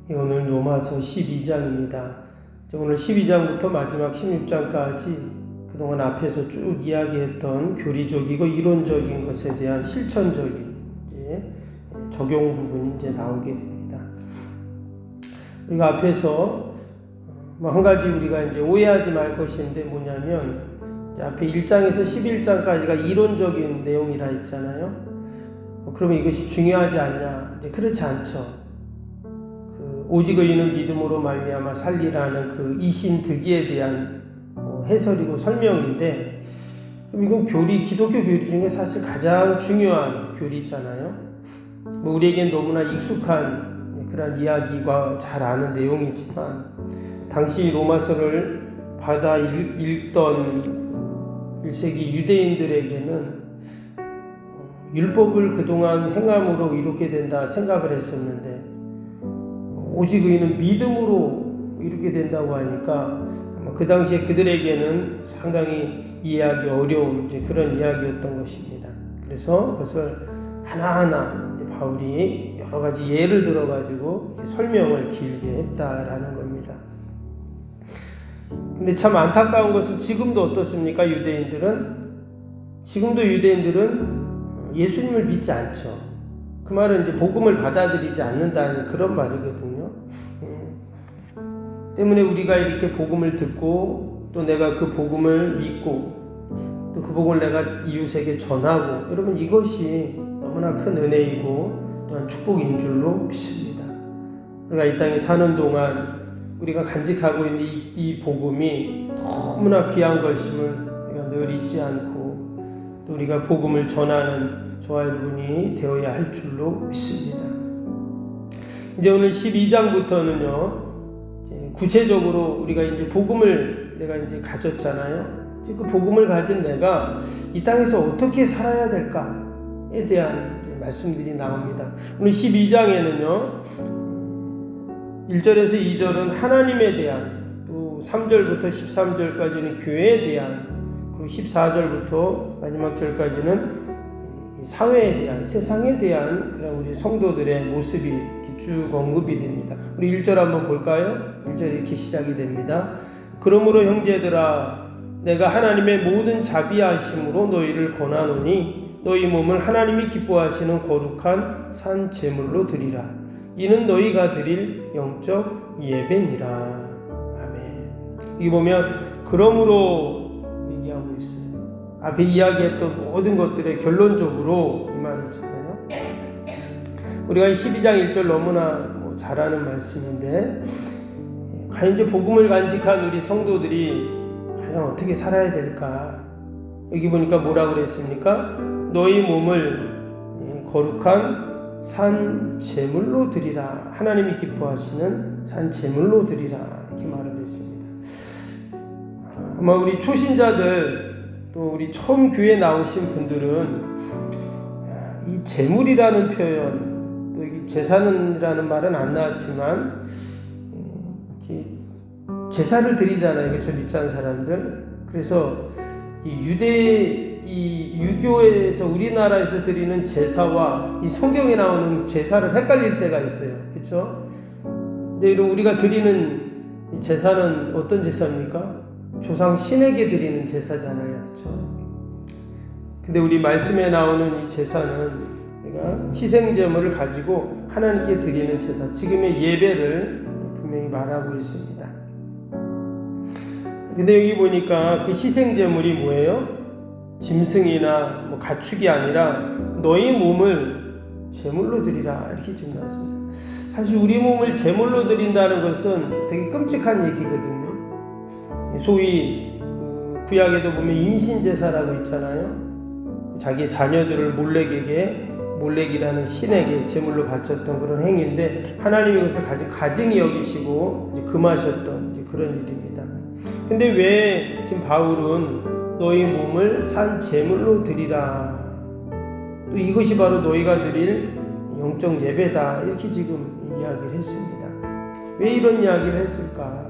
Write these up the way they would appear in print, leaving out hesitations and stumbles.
오늘 로마서 12장입니다. 오늘 12장부터 마지막 16장까지 그동안 앞에서 쭉 이야기했던 교리적이고 이론적인 것에 대한 실천적인 적용 부분이 이제 나오게 됩니다. 우리가 앞에서 한 가지 우리가 이제 오해하지 말 것인데 뭐냐면, 앞에 1장에서 11장까지가 이론적인 내용이라 했잖아요. 그러면 이것이 중요하지 않냐? 이제 그렇지 않죠. 오직 의인은 믿음으로 말미암아 살리라는 그 이신득의에 대한 해설이고 설명인데, 그럼 이건 기독교 교리 중에 사실 가장 중요한 교리잖아요. 우리에겐 너무나 익숙한 그런 이야기가 잘 아는 내용이지만, 당시 로마서를 받아 읽던 1세기 유대인들에게는 율법을 그동안 행함으로 이루게 된다 생각을 했었는데, 오직 의인은 믿음으로 이루게 된다고 하니까 그 당시에 그들에게는 상당히 이해하기 어려운 그런 이야기였던 것입니다. 그래서 그것을 하나하나 바울이 여러 가지 예를 들어가지고 설명을 길게 했다라는 겁니다. 근데 참 안타까운 것은 지금도 어떻습니까? 지금도 유대인들은 예수님을 믿지 않죠. 그 말은 이제 복음을 받아들이지 않는다는 그런 말이거든요. 때문에 우리가 이렇게 복음을 듣고 또 내가 그 복음을 믿고 또 그 복음을 내가 이웃에게 전하고, 여러분 이것이 너무나 큰 은혜이고 또한 축복인 줄로 믿습니다. 우리가 이 땅에 사는 동안 우리가 간직하고 있는 이 복음이 너무나 귀한 것임을 우리가 늘 잊지 않고, 또 우리가 복음을 전하는 저와 여러분이 되어야 할 줄로 믿습니다. 이제 오늘 12장부터는요, 구체적으로 우리가 이제 복음을 내가 이제 가졌잖아요. 그 복음을 가진 내가 이 땅에서 어떻게 살아야 될까에 대한 말씀들이 나옵니다. 오늘 12장에는요, 1절에서 2절은 하나님에 대한, 또 3절부터 13절까지는 교회에 대한, 그리고 14절부터 마지막 절까지는 사회에 대한, 세상에 대한 그런 우리 성도들의 모습이 쭉 언급이 됩니다. 우리 1절 한번 볼까요? 1절 이렇게 시작이 됩니다. 그러므로 형제들아, 내가 하나님의 모든 자비하심으로 너희를 권하노니 너희 몸을 하나님이 기뻐하시는 거룩한 산 제물로 드리라. 이는 너희가 드릴 영적 예배니라. 아멘. 여기 보면 그러므로 얘기하고 있어요. 앞에 이야기했던 모든 것들의 결론적으로 이 말이잖아요. 우리가 12장 1절 너무나 잘 아는 말씀인데, 과연 이제 복음을 간직한 우리 성도들이 과연 어떻게 살아야 될까? 여기 보니까 뭐라고 그랬습니까? 너희 몸을 거룩한 산 제물로 드리라. 하나님이 기뻐하시는 산 제물로 드리라. 이렇게 말을 했습니다. 아마 우리 초신자들, 또 우리 처음 교회 나오신 분들은 이 제물이라는 표현, 또 이 제사는이라는 말은 안 나왔지만 제사를 드리잖아요. 그렇죠? 믿지 않는 사람들. 그래서 이 유교에서, 우리나라에서 드리는 제사와 이 성경에 나오는 제사를 헷갈릴 때가 있어요. 그렇죠? 근데 이런 우리가 드리는 이 제사는 어떤 제사입니까? 조상 신에게 드리는 제사잖아요. 그렇죠? 근데 우리 말씀에 나오는 이 제사는 우리가 희생제물을 가지고 하나님께 드리는 제사, 지금의 예배를 분명히 말하고 있습니다. 근데 여기 보니까 그 희생제물이 뭐예요? 짐승이나 가축이 아니라 너희 몸을 제물로 드리라, 이렇게 지금 나왔습니다. 사실 우리 몸을 제물로 드린다는 것은 되게 끔찍한 얘기거든요. 소위 구약에도 보면 인신제사라고 있잖아요. 자기의 자녀들을 몰렉이라는 신에게 제물로 바쳤던 그런 행위인데, 하나님이 그것을 가증히 여기시고 이제 금하셨던 이제 그런 일입니다. 근데 왜 지금 바울은 너희 몸을 산 제물로 드리라, 또 이것이 바로 너희가 드릴 영적 예배다, 이렇게 지금 이야기를 했습니다. 왜 이런 이야기를 했을까?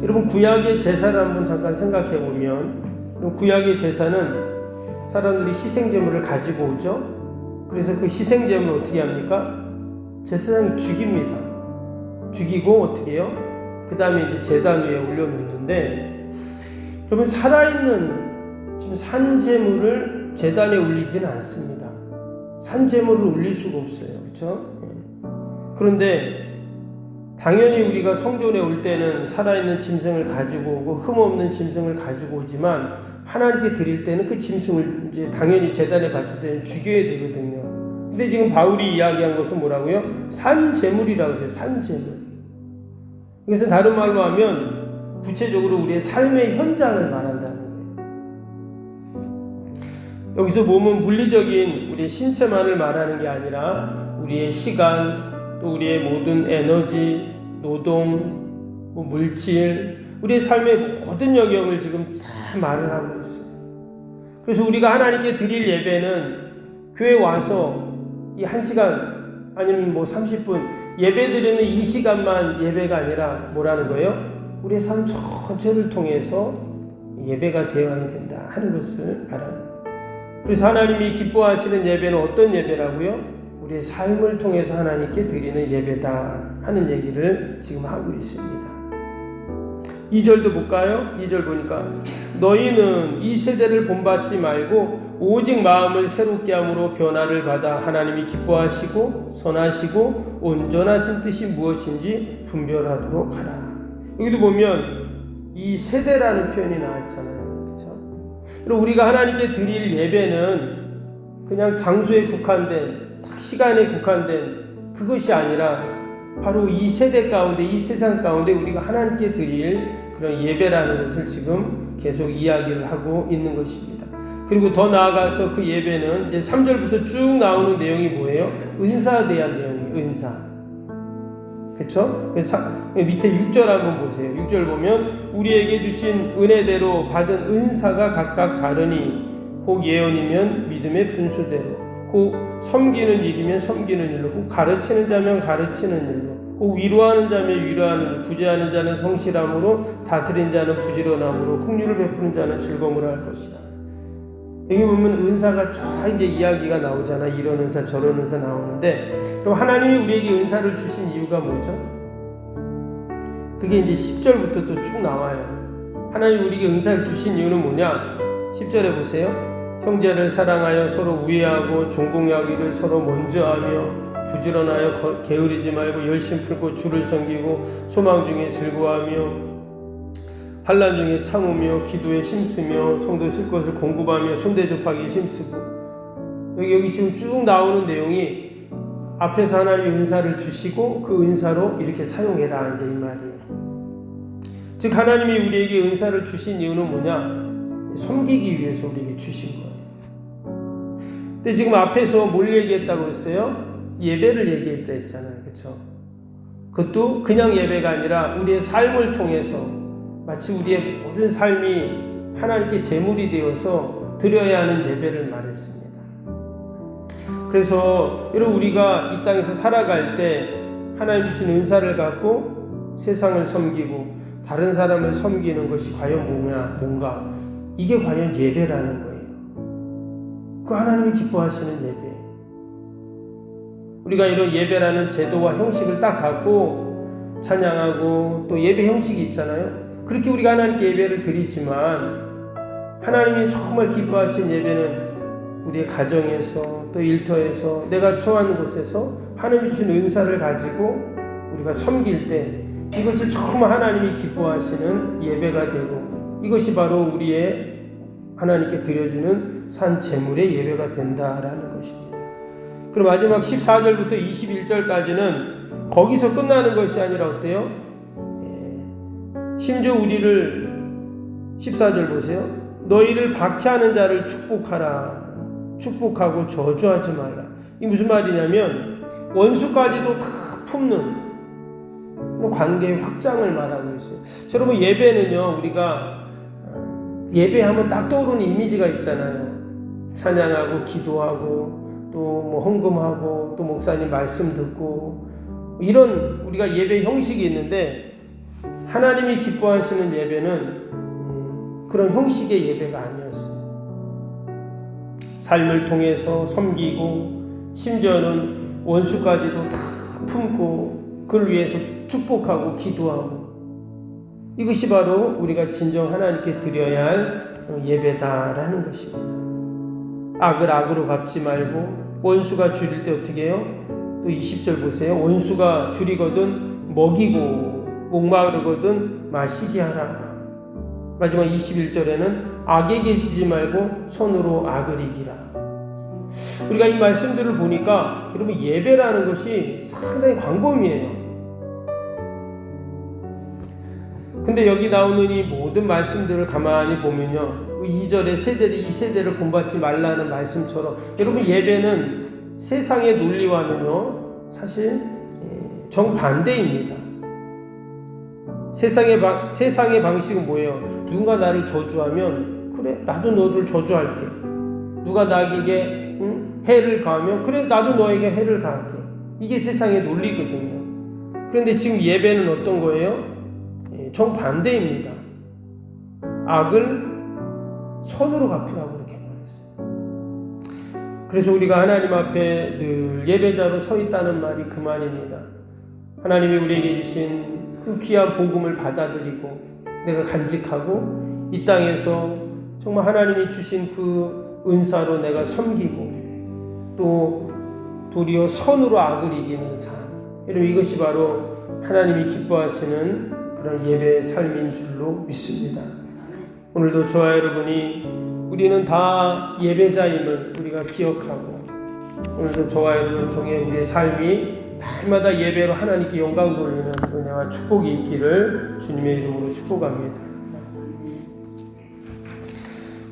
여러분, 구약의 제사를 한번 잠깐 생각해 보면, 구약의 제사는 사람들이 희생제물을 가지고 오죠. 그래서 그 희생제물을 어떻게 합니까? 제사장이 죽입니다. 죽이고 어떻게 해요? 그 다음에 이제 제단 위에 올려놓는데, 그러면 살아있는 지금 산재물을 제단에 올리지는 않습니다. 산재물을 올릴 수가 없어요. 그렇죠? 그런데 당연히 우리가 성전에 올 때는 살아있는 짐승을 가지고 오고 흠없는 짐승을 가지고 오지만 하나님께 드릴 때는 그 짐승을 이제 당연히 제단에 바칠 때는 죽여야 되거든요. 근데 지금 바울이 이야기한 것은 뭐라고요? 산재물이라고 해요. 산재물. 이것은 다른 말로 하면 구체적으로 우리의 삶의 현장을 말한다는 거예요. 여기서 보면 물리적인 우리의 신체만을 말하는 게 아니라 우리의 시간, 또 우리의 모든 에너지, 노동, 물질, 우리의 삶의 모든 영역을 지금 다 말을 하고 있어요. 그래서 우리가 하나님께 드릴 예배는 교회 와서 이 1시간 아니면 30분 예배 드리는 이 시간만 예배가 아니라 뭐라는 거예요? 우리의 삶 전체를 통해서 예배가 되어야 된다 하는 것을 말하는 거예요. 그래서 하나님이 기뻐하시는 예배는 어떤 예배라고요? 우리의 삶을 통해서 하나님께 드리는 예배다 하는 얘기를 지금 하고 있습니다. 2절도 볼까요? 2절 보니까 너희는 이 세대를 본받지 말고 오직 마음을 새롭게 함으로 변화를 받아 하나님이 기뻐하시고 선하시고 온전하신 뜻이 무엇인지 분별하도록 하라. 여기도 보면 이 세대라는 표현이 나왔잖아요. 그렇죠? 그리고 우리가 하나님께 드릴 예배는 그냥 장소에 국한된 딱 시간에 국한된 그것이 아니라 바로 이 세대 가운데 이 세상 가운데 우리가 하나님께 드릴 그런 예배라는 것을 지금 계속 이야기를 하고 있는 것입니다. 그리고 더 나아가서 그 예배는 이제 3절부터 쭉 나오는 내용이 뭐예요? 은사에 대한 내용이에요. 은사. 그렇죠? 그래서 밑에 6절 한번 보세요. 6절 보면 우리에게 주신 은혜대로 받은 은사가 각각 다르니 혹 예언이면 믿음의 분수대로, 혹 섬기는 일이면 섬기는 일로, 혹 가르치는 자면 가르치는 일로, 혹 위로하는 자면 위로하는 일, 구제하는 자는 성실함으로, 다스린 자는 부지런함으로, 긍휼을 베푸는 자는 즐거움으로 할 것이다. 여기 보면 은사가 쫙 이제 이야기가 나오잖아. 이런 은사 저런 은사 나오는데, 그럼 하나님이 우리에게 은사를 주신 이유가 뭐죠? 그게 이제 10절부터 또 쭉 나와요. 하나님이 우리에게 은사를 주신 이유는 뭐냐? 10절에 보세요. 형제를 사랑하여 서로 우애하고 종공하기를 서로 먼저 하며 부지런하여 게으르지 말고 열심 풀고 주를 섬기고 소망 중에 즐거워하며 환난 중에 참으며 기도에 힘쓰며 성도 쓸 것을 공급하며 손대접하기에 힘쓰고. 여기 지금 쭉 나오는 내용이 앞에서 하나님이 은사를 주시고 그 은사로 이렇게 사용해라 이제 이 말이에요. 즉 하나님이 우리에게 은사를 주신 이유는 뭐냐? 섬기기 위해서 우리에게 주신 거예요. 근데 지금 앞에서 뭘 얘기했다고 했어요? 예배를 얘기했다 했잖아요. 그렇죠? 그것도 그냥 예배가 아니라 우리의 삶을 통해서 마치 우리의 모든 삶이 하나님께 제물이 되어서 드려야 하는 예배를 말했습니다. 그래서 여러분 우리가 이 땅에서 살아갈 때 하나님 주신 은사를 갖고 세상을 섬기고 다른 사람을 섬기는 것이 과연 뭔가 이게 과연 예배라는 거예요. 그 하나님이 기뻐하시는 예배. 우리가 이런 예배라는 제도와 형식을 딱 갖고 찬양하고 또 예배 형식이 있잖아요. 그렇게 우리가 하나님께 예배를 드리지만 하나님이 정말 기뻐하시는 예배는 우리의 가정에서 또 일터에서 내가 처한 곳에서 하나님이 주신 은사를 가지고 우리가 섬길 때 이것이 정말 하나님이 기뻐하시는 예배가 되고 이것이 바로 우리의 하나님께 드려주는 산 제물의 예배가 된다라는 것입니다. 그럼 마지막 14절부터 21절까지는 거기서 끝나는 것이 아니라 어때요? 심지어 우리를 14절 보세요. 너희를 박해하는 자를 축복하라. 축복하고 저주하지 말라. 이게 무슨 말이냐면 원수까지도 다 품는 관계의 확장을 말하고 있어요. 여러분 예배는요 우리가 예배하면 딱 떠오르는 이미지가 있잖아요. 찬양하고 기도하고 또 헌금하고 또 목사님 말씀 듣고 이런 우리가 예배 형식이 있는데 하나님이 기뻐하시는 예배는 그런 형식의 예배가 아니었어요. 삶을 통해서 섬기고 심지어는 원수까지도 다 품고 그를 위해서 축복하고 기도하고, 이것이 바로 우리가 진정 하나님께 드려야 할 예배다라는 것입니다. 악을 악으로 갚지 말고, 원수가 줄일 때 어떻게 해요? 또 20절 보세요. 원수가 줄이거든 먹이고, 목마르거든 마시게 하라. 마지막 21절에는 악에게 지지 말고 손으로 악을 이기라. 우리가 이 말씀들을 보니까 여러분, 예배라는 것이 상당히 광범위해요. 근데 여기 나오는 이 모든 말씀들을 가만히 보면요, 2절에 이 세대를 본받지 말라는 말씀처럼, 여러분, 예배는 세상의 논리와는요 사실 정반대입니다. 세상의 방식은 뭐예요? 누군가 나를 저주하면, 그래, 나도 너를 저주할게. 누가 나에게 해를 가하면, 그래, 나도 너에게 해를 가할게. 이게 세상의 논리거든요. 그런데 지금 예배는 어떤 거예요? 정반대입니다. 악을 선으로 갚으라고 그렇게 말했어요. 그래서 우리가 하나님 앞에 늘 예배자로 서 있다는 말이 그 말입니다. 하나님이 우리에게 주신 그 귀한 복음을 받아들이고, 내가 간직하고, 이 땅에서 정말 하나님이 주신 그 은사로 내가 섬기고, 또 도리어 선으로 악을 이기는 삶. 여러분, 이것이 바로 하나님이 기뻐하시는 그런 예배의 삶인 줄로 믿습니다. 오늘도 저와 여러분이, 우리는 다 예배자임을 우리가 기억하고, 오늘도 저와 여러분을 통해 우리의 삶이 날마다 예배로 하나님께 영광 돌리는 은혜와 축복이 있기를 주님의 이름으로 축복합니다.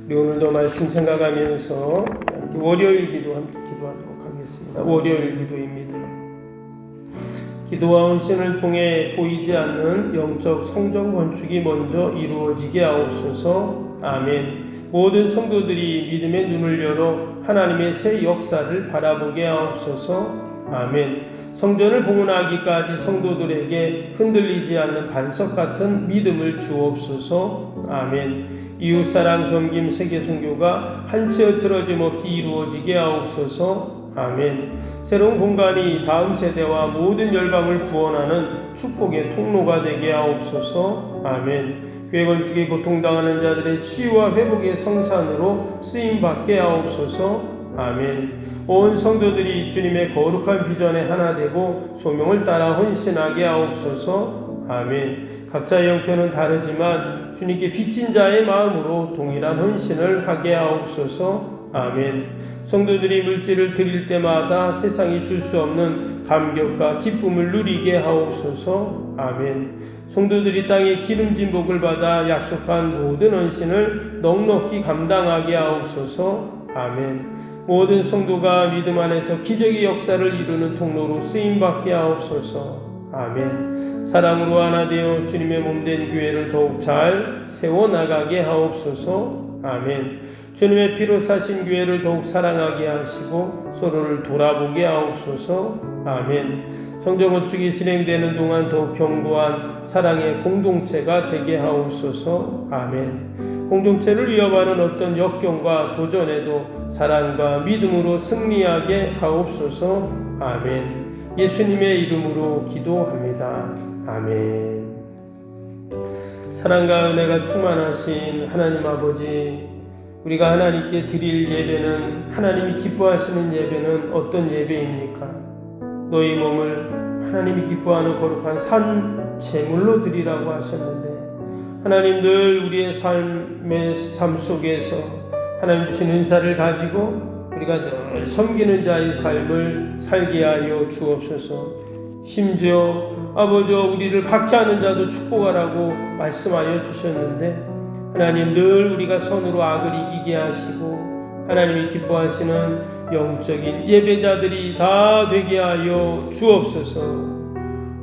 우리 오늘도 말씀 생각하면서 월요일 기도 함께 기도하도록 하겠습니다. 월요일 기도입니다. 기도와 헌신을 통해 보이지 않는 영적 성전 건축이 먼저 이루어지게 하옵소서. 아멘. 모든 성도들이 믿음의 눈을 열어 하나님의 새 역사를 바라보게 하옵소서. 아멘. 성전을 봉헌하기까지 성도들에게 흔들리지 않는 반석 같은 믿음을 주옵소서. 아멘. 이웃사랑 섬김 세계선교가 한 채 흐트러짐 없이 이루어지게 하옵소서. 아멘. 새로운 공간이 다음 세대와 모든 열방을 구원하는 축복의 통로가 되게 하옵소서. 아멘. 교회 건축이 고통당하는 자들의 치유와 회복의 성산으로 쓰임받게 하옵소서. 아멘. 온 성도들이 주님의 거룩한 비전에 하나 되고 소명을 따라 헌신하게 하옵소서. 아멘. 각자의 형편은 다르지만 주님께 빚진 자의 마음으로 동일한 헌신을 하게 하옵소서. 아멘. 성도들이 물질을 드릴 때마다 세상이 줄 수 없는 감격과 기쁨을 누리게 하옵소서. 아멘. 성도들이 땅의 기름진 복을 받아 약속한 모든 헌신을 넉넉히 감당하게 하옵소서. 아멘. 모든 성도가 믿음 안에서 기적의 역사를 이루는 통로로 쓰임받게 하옵소서. 아멘. 사랑으로 하나 되어 주님의 몸된 교회를 더욱 잘 세워나가게 하옵소서. 아멘. 주님의 피로 사신 교회를 더욱 사랑하게 하시고 서로를 돌아보게 하옵소서. 아멘. 성전 건축이 진행되는 동안 더욱 견고한 사랑의 공동체가 되게 하옵소서. 아멘. 공동체를 위협하는 어떤 역경과 도전에도 사랑과 믿음으로 승리하게 하옵소서. 아멘. 예수님의 이름으로 기도합니다. 아멘. 사랑과 은혜가 충만하신 하나님 아버지, 우리가 하나님께 드릴 예배는, 하나님이 기뻐하시는 예배는 어떤 예배입니까? 너희 몸을 하나님이 기뻐하는 거룩한 산 제물로 드리라고 하셨는데, 하나님 늘 우리의 삶 속에서 하나님 주신 은사를 가지고 우리가 늘 섬기는 자의 삶을 살게 하여 주옵소서. 심지어 아버지, 우리를 박해하는 자도 축복하라고 말씀하여 주셨는데, 하나님 늘 우리가 선으로 악을 이기게 하시고 하나님이 기뻐하시는 영적인 예배자들이 다 되게 하여 주옵소서.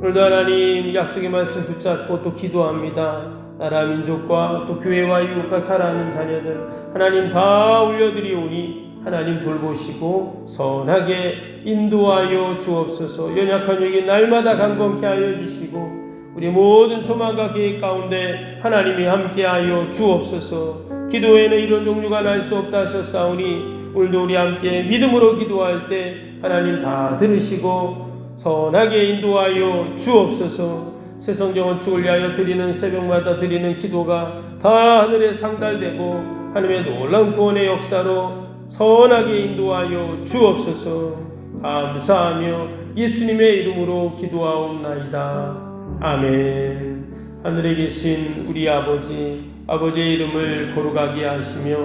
오늘도 하나님 약속의 말씀 붙잡고 또 기도합니다. 나라 민족과 또 교회와 이웃과 사랑하는 자녀들 하나님 다 올려드리오니 하나님 돌보시고 선하게 인도하여 주옵소서. 연약한 영이 날마다 강건케 하여 주시고 우리 모든 소망과 계획 가운데 하나님이 함께하여 주옵소서. 기도에는 이런 종류가 날 수 없다 하셨사오니 오늘도 우리 함께 믿음으로 기도할 때 하나님 다 들으시고 선하게 인도하여 주옵소서. 새성경을 주를 위하여 드리는 새벽마다 드리는 기도가 다 하늘에 상달되고 하나님의 놀라운 구원의 역사로 선하게 인도하여 주옵소서. 감사하며 예수님의 이름으로 기도하옵나이다. 아멘. 하늘에 계신 우리 아버지, 아버지의 이름을 거룩하게 하시며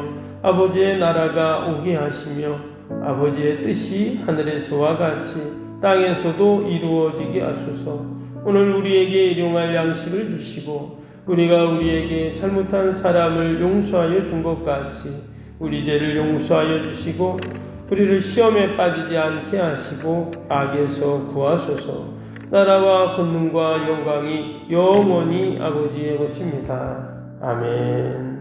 아버지의 나라가 오게 하시며 아버지의 뜻이 하늘에서와 같이 땅에서도 이루어지게 하소서. 오늘 우리에게 일용할 양식을 주시고 우리가 우리에게 잘못한 사람을 용서하여 준 것 같이 우리 죄를 용서하여 주시고 우리를 시험에 빠지지 않게 하시고 악에서 구하소서. 나라와 권능과 영광이 영원히 아버지의 것입니다. 아멘.